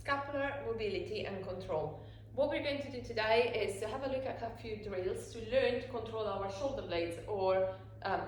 scapular mobility and control. What we're going to do today is to have a look at a few drills to learn to control our shoulder blades or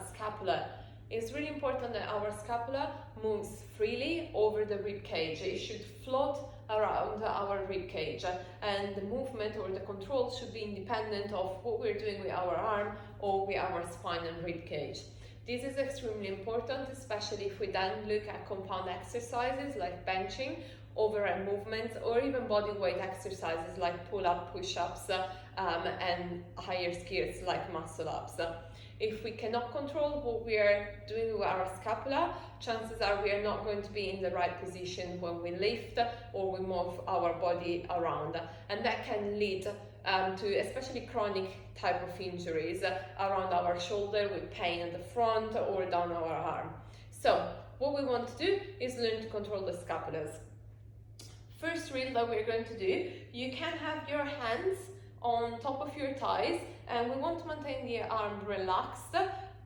scapula. It's really important that our scapula moves freely over the rib cage. It should float around our rib cage, and the movement or the control should be independent of what we're doing with our arm or with our spine and rib cage. This is extremely important, especially if we then look at compound exercises like benching, overhead movements, or even body weight exercises like pull-up, push-ups, and higher skills like muscle-ups. If we cannot control what we are doing with our scapula, chances are we are not going to be in the right position when we lift or we move our body around, and that can lead to especially chronic type of injuries around our shoulder with pain at the front or down our arm. So what we want to do is learn to control the scapulas. First drill that we're going to do, you can have your hands on top of your thighs, and we want to maintain the arm relaxed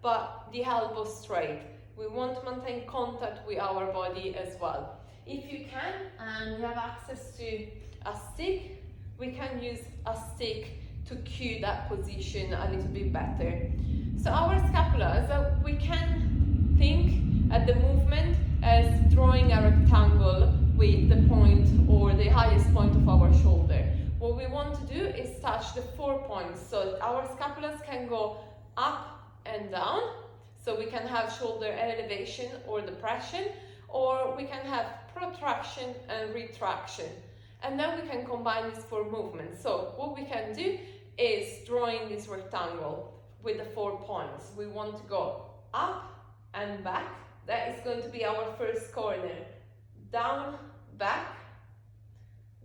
but the elbow straight. We want to maintain contact with our body as well. If you can and you have access to a stick, we can use a stick to cue that position a little bit better. So our scapulas, we can think at the movement as drawing a rectangle with the point or the highest point of our shoulder. What we want to do is touch the 4 points, so our scapulas can go up and down, so we can have shoulder elevation or depression, or we can have protraction and retraction. And then we can combine these 4 movements. So what we can do is drawing this rectangle with the 4 points. We want to go up and back. That is going to be our first corner. Down, back,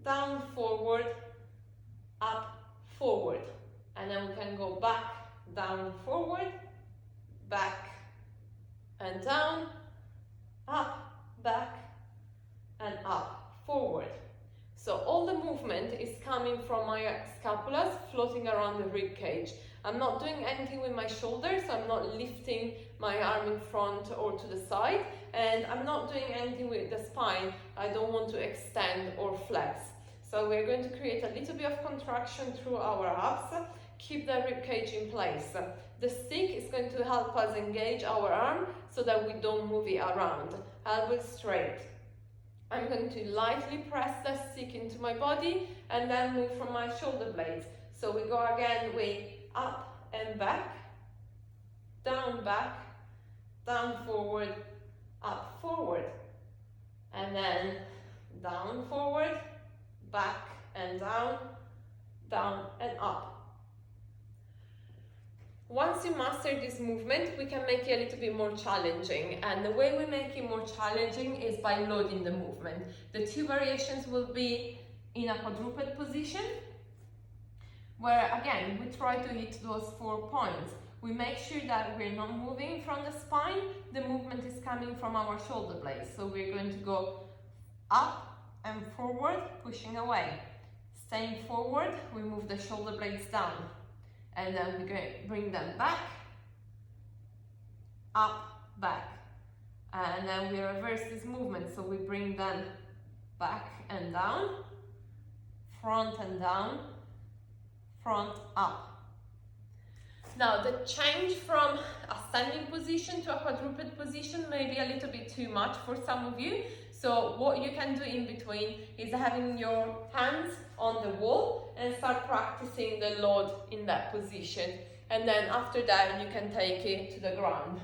down, forward, up, forward. And then we can go back, down, forward, back and down, up, back and up, forward. So all the movement is coming from my scapulas floating around the rib cage. I'm not doing anything with my shoulders, I'm not lifting my arm in front or to the side, and I'm not doing anything with the spine. I don't want to extend or flex. So we're going to create a little bit of contraction through our abs, keep the rib cage in place. The stick is going to help us engage our arm so that we don't move it around. Elbow straight. I'm going to lightly press the stick into my body and then move from my shoulder blades. So we go again with up and back, down forward, up forward, and then down forward, back and down and up. Once you master this movement, we can make it a little bit more challenging, and the way we make it more challenging is by loading the movement. The 2 variations will be in a quadruped position, where again we try to hit those 4 points. We make sure that we're not moving from the spine, the movement is coming from our shoulder blades. So we're going to go up and forward, pushing away. Staying forward, we move the shoulder blades down. And then we're going to bring them back, up, back. And then we reverse this movement, so we bring them back and down, front and down, front, up. Now the change from a standing position to a quadruped position may be a little bit too much for some of you. So what you can do in between is having your hands on the wall and start practicing the load in that position. And then after that you can take it to the ground.